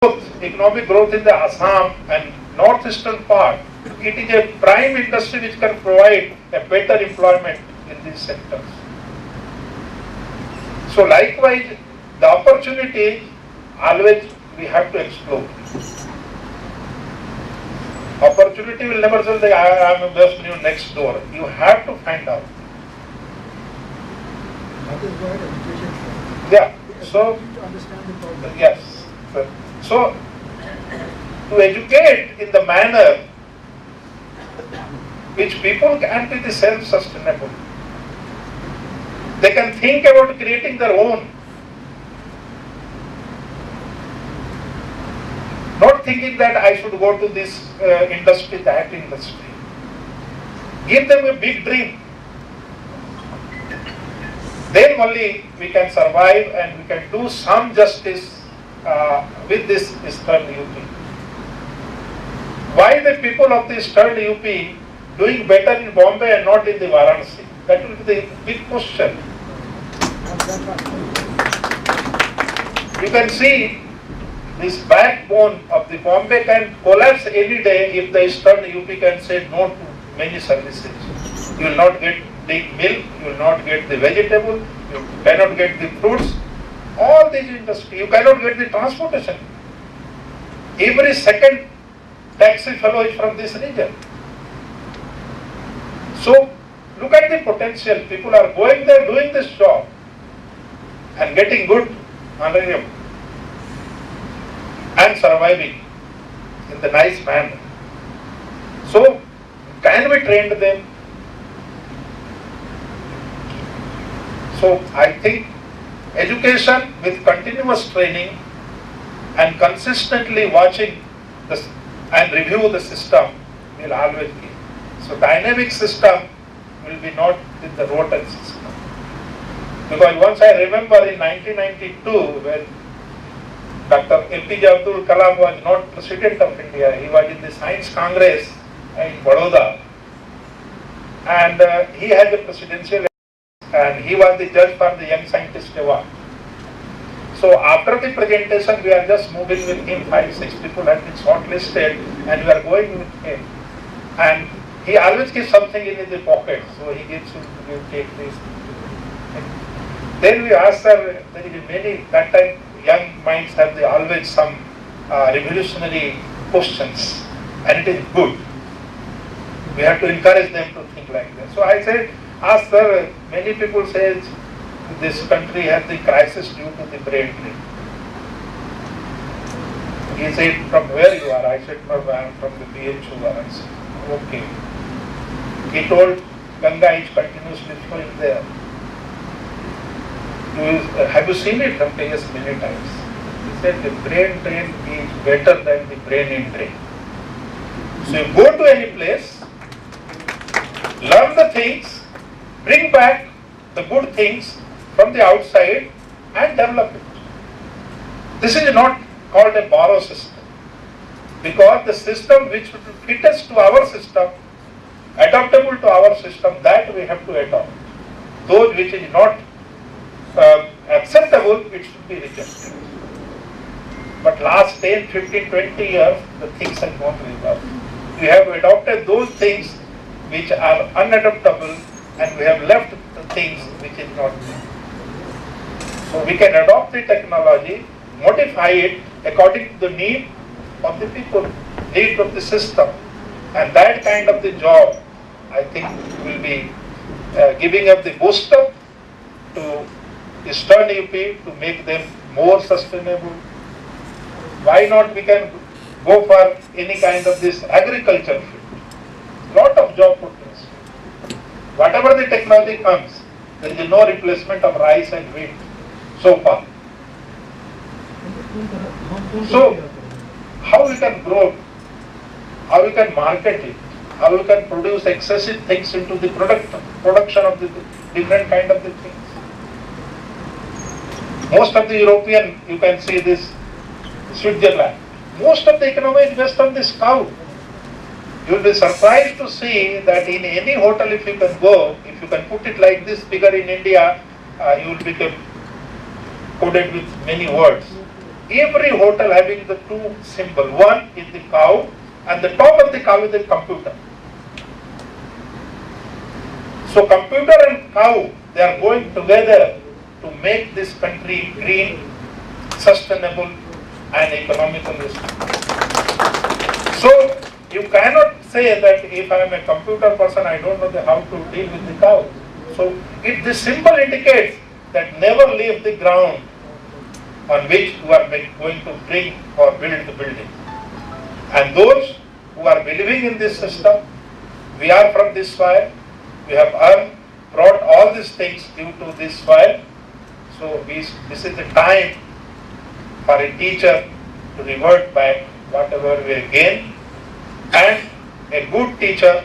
economic growth in the Assam and northeastern part, it is a prime industry which can provide a better employment in these sectors. So likewise, the opportunity always we have to explore. Opportunity will never say that I am just new next door. You have to find out. That is where education is. Yeah. So to understand the problem. yes. So to educate in the manner which people can be self-sustainable. They can think about creating their own. Not thinking that I should go to this industry, that industry. Give them a big dream. Then only we can survive and we can do some justice with this Eastern UP. Why the people of the Eastern UP doing better in Bombay and not in the Varanasi? That will be the big question. You can see this backbone of the Bombay can collapse any day if the Eastern UP can say no to many services. You will not get the milk, you will not get the vegetable, you cannot get the fruits, all these industries, you cannot get the transportation. Every second taxi fellow is from this region. So look at the potential. People are going there doing this job and getting good honorarium and surviving in the nice manner. So can we train them? So I think education with continuous training and consistently watching this and review the system will always be. So dynamic system will be not with the rotten system. Because once I remember in 1992 when Dr. APJ Abdul Kalam was not President of India, he was in the Science Congress in Baroda and he had the presidential and he was the judge for the Young Scientist Award. So after the presentation we are just moving with him, 5-6 people have been shortlisted and we are going with him. And he always gives something in his pocket, so he gives him, you take this. Then we asked her, there is many, that time young minds have always some revolutionary questions and it is good. We have to encourage them to think like that. So I said, ask her, many people say this country has the crisis due to the brain drain. He said, from where you are? I said, no, I am from the BHU. I said, okay. He told, Ganga is continuously flowing there. Have you seen it? Yes, many times. He said, the brain drain is better than the brain in drain. So you go to any place, learn the things, bring back the good things from the outside and develop it. This is not called a borrow system, because the system which would fit us to our system, adaptable to our system, that we have to adopt. Those which is not acceptable, it should be rejected. But last 10, 15, 20 years, the things have gone reverse. We have adopted those things which are unadaptable and we have left the things which is not there. So we can adopt the technology, modify it according to the need of the people, need of the system. And that kind of the job, I think, will be giving up the booster to Eastern UP to make them more sustainable. Why not we can go for any kind of this agriculture field? Lot of job potential. Whatever the technology comes, there is no replacement of rice and wheat so far. So, how we can grow, how we can market it, how we can produce excessive things into the production of the different kind of the things. Most of the European, you can see this, Switzerland, most of the economy is based on this cow. You will be surprised to see that in any hotel, if you can go, if you can put it like this figure in India, you will become coded with many words. every hotel having the two symbols. One is the cow, and the top of the cow is the computer. So computer and cow, they are going together to make this country green, sustainable and economical. So you cannot say that if I am a computer person, I don't know how to deal with the cow. So this symbol indicates that never leave the ground on which you are going to bring or build the building. And those who are believing in this system, we are from this soil, we have brought all these things due to this soil. So this is the time for a teacher to revert back whatever we gain. And a good teacher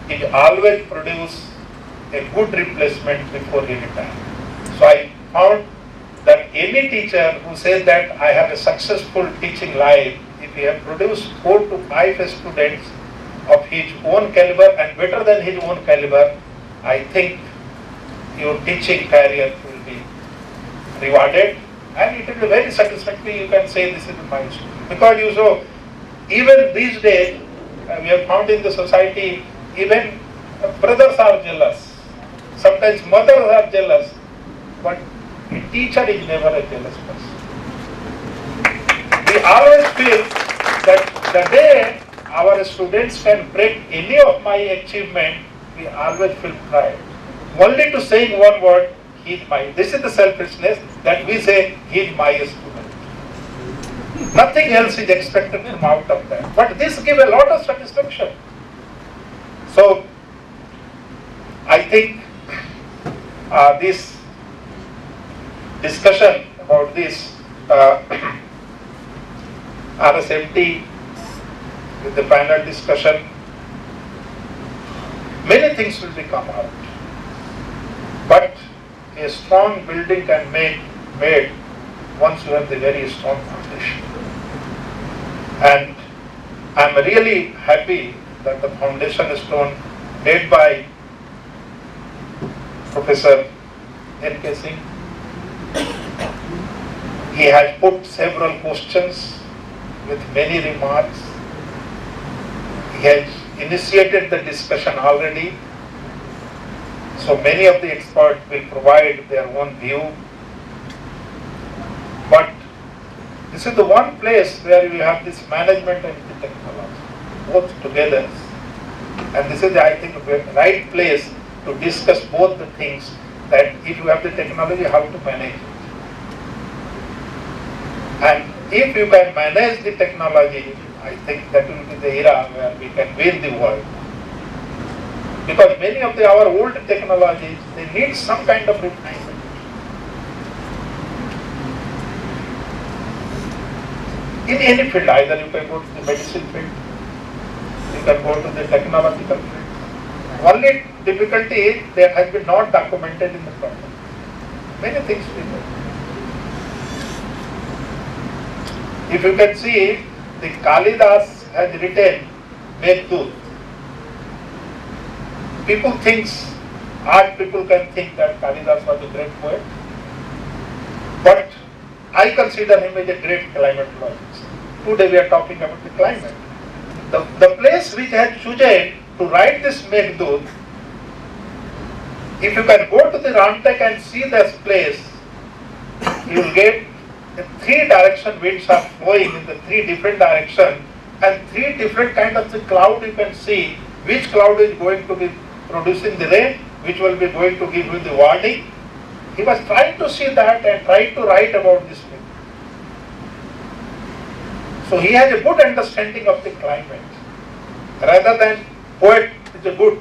is always produce a good replacement before he retires. So I found that any teacher who says that I have a successful teaching life, if he has produced 4 to 5 students of his own caliber and better than his own caliber, I think your teaching career will be rewarded, and it will be very satisfactory. You can say this is my student. Because you saw, even these days, we have found in the society, even brothers are jealous. Sometimes mothers are jealous, but a teacher is never a jealous person. We always feel that the day our students can break any of my achievement, we always feel pride. Only to saying one word, he is my. This is the selfishness that we say, he is my student. Nothing else is expected from out of that. But this gives a lot of satisfaction. So, I think this discussion about this RSMT with the panel discussion, many things will become out. But a strong building can be made once you have the very strong foundation. And I am really happy that the foundation stone laid by Professor T.N.Singh. He has put several questions with many remarks. He has initiated the discussion already. So many of the experts will provide their own view. But this is the one place where we have this management and the technology, both together. And this is, I think, the right place to discuss both the things, that if you have the technology, how to manage it. And if you can manage the technology, I think that will be the era where we can win the world. Because many of our old technologies, they need some kind of refinement. In any field, either you can go to the medicine field, you can go to the technological field. Only difficulty is that has been not documented in the problem. Many things we know. If you can see, the Kalidas has written Meghdut. People people can think that Kalidas was a great poet, but I consider him as a great climatologist. Today we are talking about the climate. The place which has chosen to write this Meghdut, if you can go to the Ramtek and see this place, you will get the 3 direction winds are flowing in the 3 different directions, and 3 different kinds of the cloud you can see, which cloud is going to be producing the rain, which will be going to give you the warning. He was trying to see that and trying to write about this thing. So he has a good understanding of the climate. Rather than poet is a good,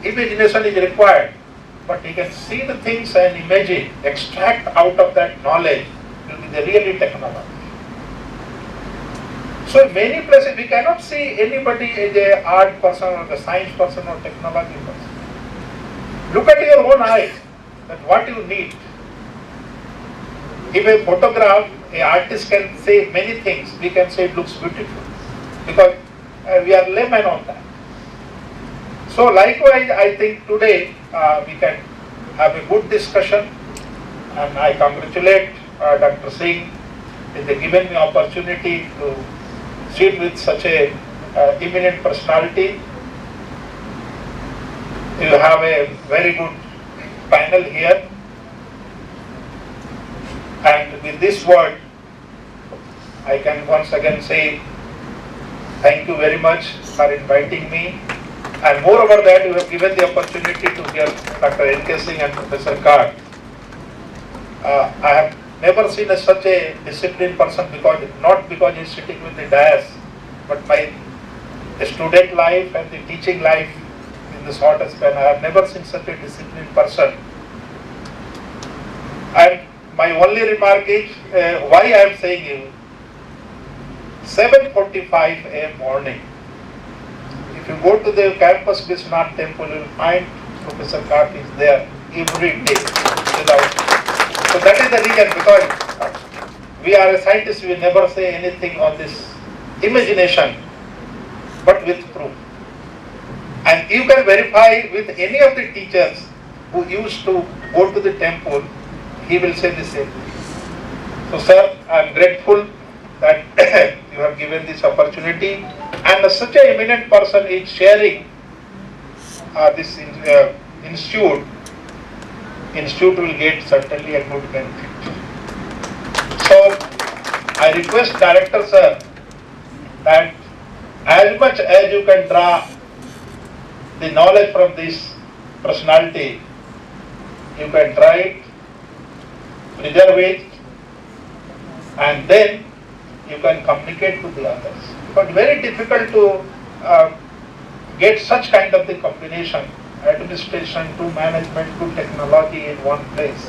imagination is required, but he can see the things and imagine, extract out of that knowledge will be the really technology. So in many places we cannot see anybody as a art person or the science person or technology person. Look at your own eyes, that what you need. If a photograph, an artist can say many things, we can say it looks beautiful, because we are laymen on that. So likewise, I think today we can have a good discussion, and I congratulate Dr. Singh they given me opportunity to sit with such a eminent personality. You have a very good panel here, and with this word, I can once again say thank you very much for inviting me, and moreover that you have given the opportunity to hear Dr. N.K. and Professor Kar. I have never seen such a disciplined person, not because he is sitting with the dais, but my student life and the teaching life in the short span. I have never seen such a disciplined person. And my only remark is why I am saying you 7:45 a.m. morning. If you go to the campus Vishwanath temple, you will find Professor Karp is there every day without. So that is the reason, because we are scientists, we never say anything on this imagination, but with proof. And you can verify with any of the teachers who used to go to the temple, he will say the same. So sir, I am grateful that you have given this opportunity, and such an eminent person is sharing this institute. Institute will get certainly a good benefit. So I request Director sir that as much as you can draw the knowledge from this personality, you can try it, preserve it, and then you can communicate to the others. But very difficult to get such kind of the combination, administration to management to technology in one place.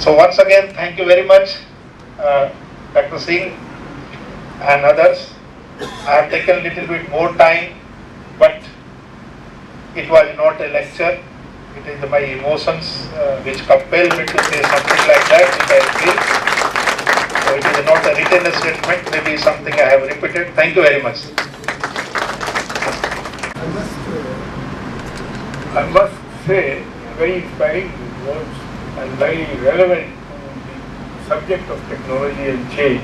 So once again, thank you very much, Dr. Singh and others. I have taken a little bit more time, but it was not a lecture. It is my emotions which compel me to say something like that, which I feel. So it is not a written statement, maybe something I have repeated. Thank you very much. I must say, very inspiring words and very relevant to the subject of technology and change.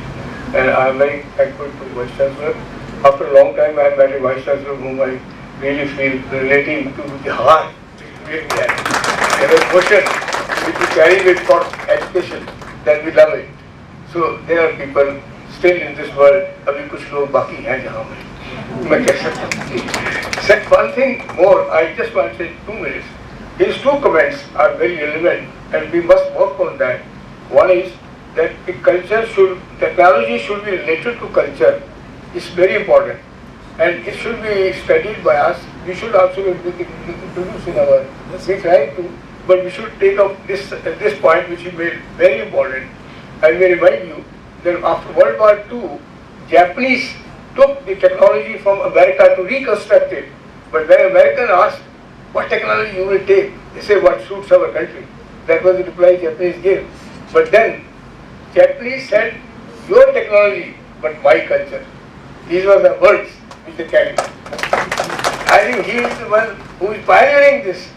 And I am very thankful to Vice Chancellor. After a long time, I met a Vice Chancellor whom I really feel relating to the heart. Really, and the emotion which we carry with for education, that we love it. So there are people still in this world. अभी कुछ लोग बाकी हैं जहाँ में. मैं कह सकता हूँ. Said one thing more. I just want to say 2 minutes. His two comments are very relevant, and we must work on that. One is that the technology should be related to culture. It's very important, and it should be studied by us. We should also be introduced in our. We try to, but we should take up this point which he made very important. I may remind you that after World War II, Japanese took the technology from America to reconstruct it. But when American asked what technology you will take, they say what suits our country. That was the reply Japanese gave. But then Japanese said your technology, but my culture. These were the words which they carried. I think he is the one who is pioneering this.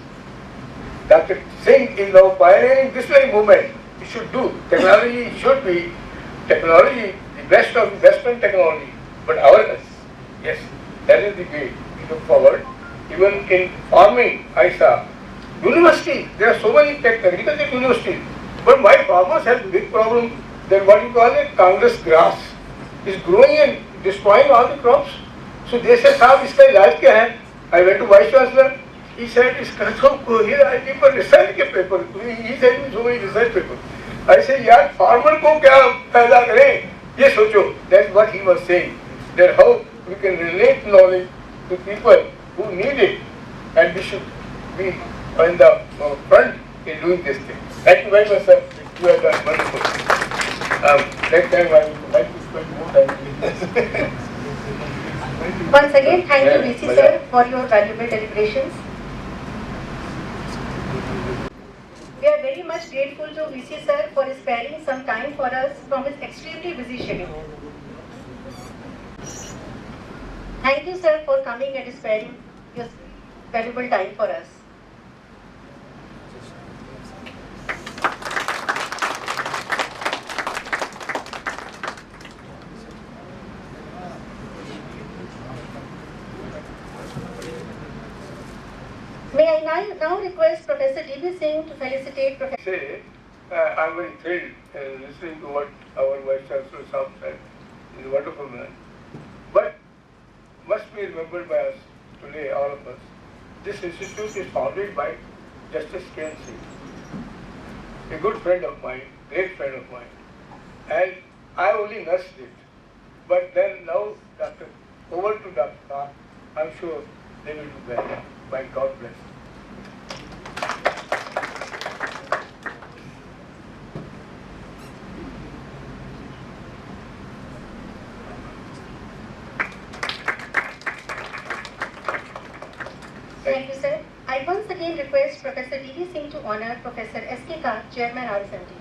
Dr. Singh is now pioneering this very movement. It should do. Technology should be technology, the best of Western technology, but ours. Yes, that is the way we look forward. Even in farming, I saw universities. There are so many agricultural universities, but my farmers have a big problem. That what you call it, Congress grass is growing and destroying all the crops. So they said, "Sahab, iska ilaj kya hai?" I went to Vice Chancellor. He said, here I give a research paper. He sent me so many research papers. I said, yaar, farmer ko kya paida kare? Ye socho. That's what he was saying. That how we can relate knowledge to people who need it. And we should be on the front in doing this thing. Thank you very much, sir. You have done wonderful. Next time I would like to spend more time with this. Once again, thank you, VC sir, for your valuable deliberations. We are very much grateful to VC sir for sparing some time for us from his extremely busy schedule. Thank you, sir, for coming and sparing your valuable time for us. now request Professor D.B. Singh to felicitate Professor. Say, I'm very thrilled listening to what our Vice Chancellor Sam said. He's a wonderful man. But must be remembered by us today, all of us. This institute is founded by Justice T.N.Singh, a good friend of mine, great friend of mine. And I only nursed it. But then now, over to Dr. Khan, I'm sure they will do better. By God bless. Thank you, sir. I once again request Professor D.B. Singh to honor Professor S.K. Khan, Chairman RSMT.